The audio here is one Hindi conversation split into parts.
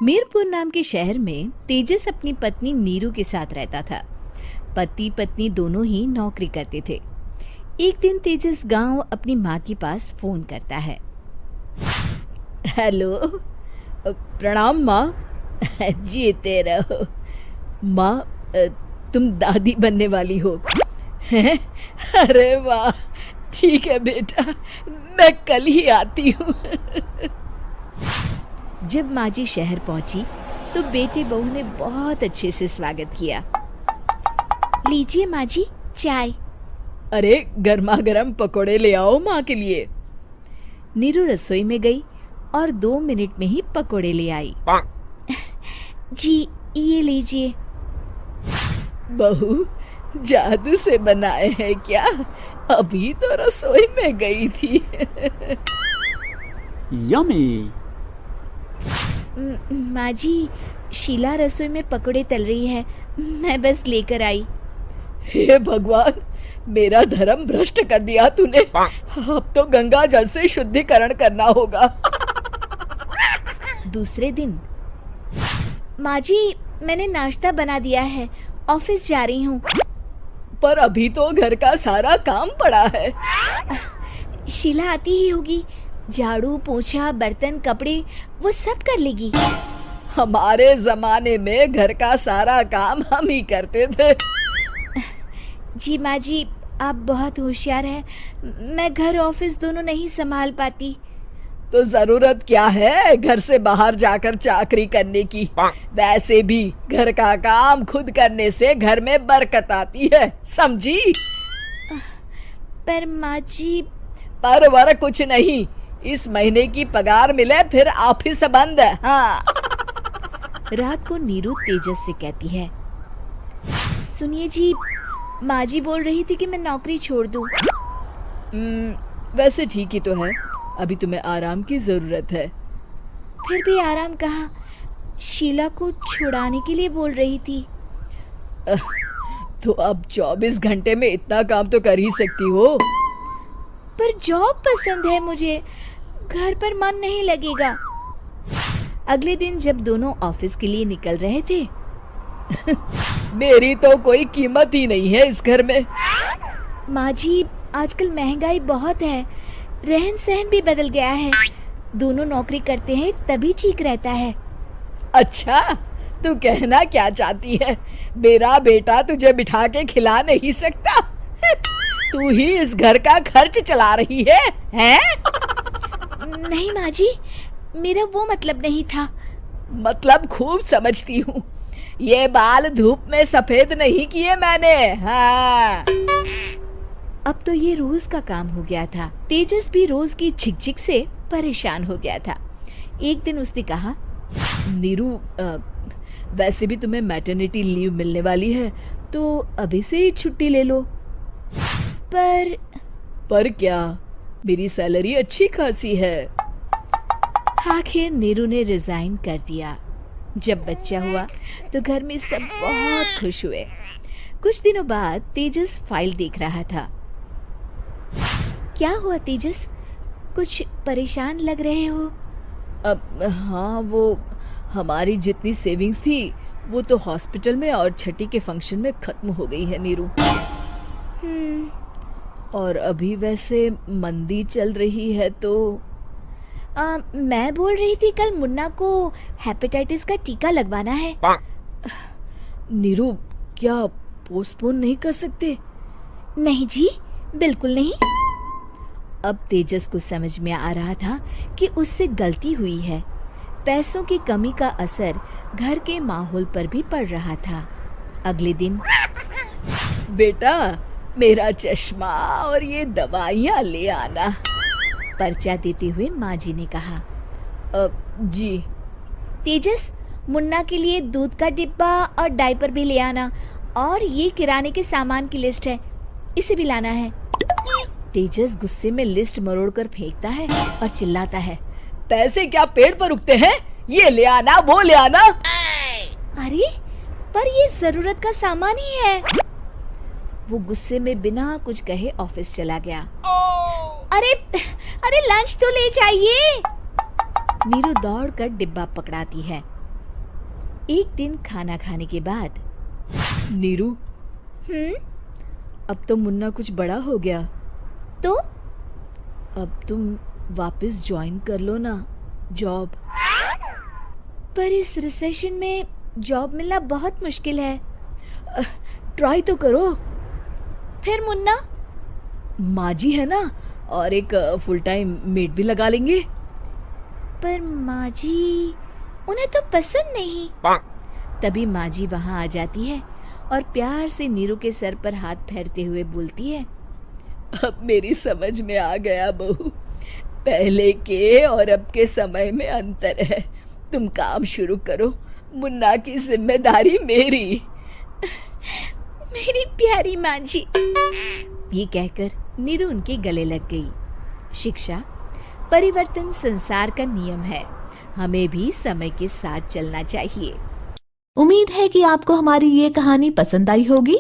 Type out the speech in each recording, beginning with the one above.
मीरपुर नाम के शहर में तेजस अपनी पत्नी नीरू के साथ रहता था। पति पत्नी दोनों ही नौकरी करते थे। एक दिन तेजस गांव अपनी माँ के पास फोन करता है। हेलो, प्रणाम माँ। जीते रहो माँ, तुम दादी बनने वाली हो हैं? अरे वाह, ठीक है बेटा, मैं कल ही आती हूँ। जब माँ जी शहर पहुंची तो बेटे बहू ने बहुत अच्छे से स्वागत किया। लीजिए माँ जी, चाय। अरे गर्मा गर्म पकोड़े ले आओ माँ के लिए। नीरू रसोई में गई और 2 मिनट में ही पकोड़े ले आई। जी ये लीजिए। बहू जादू से बनाए हैं क्या? अभी तो रसोई में गई थी। यम्मी। माँ जी, शीला रसोई में पकोड़े तल रही है, मैं बस लेकर आई। हे भगवान, मेरा धर्म भ्रष्ट कर दिया तूने। अब तो गंगा जल से शुद्धिकरण करना होगा। दूसरे दिन, माँ जी मैंने नाश्ता बना दिया है, ऑफिस जा रही हूँ। पर अभी तो घर का सारा काम पड़ा है। शीला आती ही होगी, झाड़ू पोछा बर्तन कपड़े वो सब कर लेगी। हमारे जमाने में घर का सारा काम हम ही करते थे। जी माँ जी, आप बहुत होशियार हैं, मैं घर ऑफिस दोनों नहीं संभाल पाती। तो जरूरत क्या है घर से बाहर जाकर चाकरी करने की? वैसे भी घर का काम खुद करने से घर में बरकत आती है, समझी? पर माँ जी। पर वर कुछ नहीं, इस महीने की पगार मिले फिर ऑफिस बंद। हाँ। रात को नीरू तेजस से कहती है, सुनिए जी, माँ जी बोल रही थी कि मैं नौकरी छोड़ दूं। वैसे ठीक ही तो है, अभी तुम्हें आराम की जरूरत है। फिर भी आराम कहाँ, शीला को छुड़ाने के लिए बोल रही थी। तो अब 24 घंटे में इतना काम तो कर ही सकती हो। पर जॉब पसंद है मुझे, घर पर मन नहीं लगेगा। अगले दिन जब दोनों ऑफिस के लिए निकल रहे थे, मेरी तो कोई कीमत ही नहीं है इस घर में। माँ जी, आजकल महंगाई बहुत है, रहन सहन भी बदल गया है, दोनों नौकरी करते हैं तभी ठीक रहता है। अच्छा, तू कहना क्या चाहती है? मेरा बेटा तुझे बिठा के खिला नहीं सकता? तू ही इस घर का खर्च चला रही है, हैं? नहीं माँ जी, मेरा वो मतलब नहीं था। मतलब खूब समझती हूँ, ये बाल धूप में सफेद नहीं किए मैंने। हाँ। अब तो ये रोज का काम हो गया था। तेजस भी रोज की झिकझिक से परेशान हो गया था। एक दिन उसने कहा, नीरू, वैसे भी तुम्हें मैटरनिटी लीव मिलने वाली है, तो अभी से ही छुट्टी ले लो। पर क्या, मेरी सैलरी अच्छी खासी है। आखिर नीरू ने रिजाइन कर दिया। जब बच्चा हुआ तो घर में सब बहुत खुश हुए। कुछ दिनों बाद तेजस फाइल देख रहा था। क्या हुआ तेजस, कुछ परेशान लग रहे हो? हाँ, वो हमारी जितनी सेविंग्स थी वो तो हॉस्पिटल में और छठी के फंक्शन में खत्म हो गई है नीरू। और अभी वैसे मंदी चल रही है तो मैं बोल रही थी कल मुन्ना को हेपेटाइटिस का टीका लगवाना है। नीरू, क्या पोस्टपोन नहीं कर सकते? नहीं जी, बिल्कुल नहीं। अब तेजस को समझ में आ रहा था कि उससे गलती हुई है। पैसों की कमी का असर घर के माहौल पर भी पड़ रहा था। अगले दिन, बेटा मेरा चश्मा और ये दवाइयाँ ले आना, पर्चा देते हुए माँ जी ने कहा। जी। तेजस, मुन्ना के लिए दूध का डिब्बा और डायपर भी ले आना, और ये किराने के सामान की लिस्ट है, इसे भी लाना है। तेजस गुस्से में लिस्ट मरोड़कर फेंकता है और चिल्लाता है, पैसे क्या पेड़ पर उगते हैं? ये ले आना, वो ले आना। अरे पर ये जरूरत का सामान ही है। वो गुस्से में बिना कुछ कहे ऑफिस चला गया। अरे लंच तो ले जाइए। नीरू दौड़कर डिब्बा पकड़ाती है। एक दिन खाना खाने के बाद, नीरू, अब तो मुन्ना कुछ बड़ा हो गया, तो अब तुम वापस ज्वाइन कर लो ना जॉब। पर इस रिसेशन में जॉब मिलना बहुत मुश्किल है। ट्राई तो करो। फिर मुन्ना, माँ जी है ना, और एक फुल टाइम मेड भी लगा लेंगे। पर माँ जी, उन्हें तो पसंद नहीं। तभी माँ जी वहाँ आ जाती है और प्यार से नीरू के सर पर हाथ फेरते हुए बोलती है, अब मेरी समझ में आ गया बहू, पहले के और अब के समय में अंतर है। तुम काम शुरू करो, मुन्ना की जिम्मेदारी मेरी। मेरी प्यारी माँ जी। ये कहकर नीरू उनके गले लग गई। शिक्षा, परिवर्तन संसार का नियम है, हमें भी समय के साथ चलना चाहिए। उम्मीद है कि आपको हमारी ये कहानी पसंद आई होगी।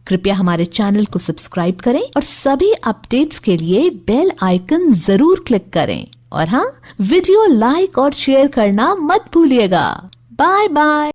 कृपया हमारे चैनल को सब्सक्राइब करें और सभी अपडेट्स के लिए बेल आइकन जरूर क्लिक करें। और हाँ, वीडियो लाइक और शेयर करना मत भूलिएगा। Bye bye.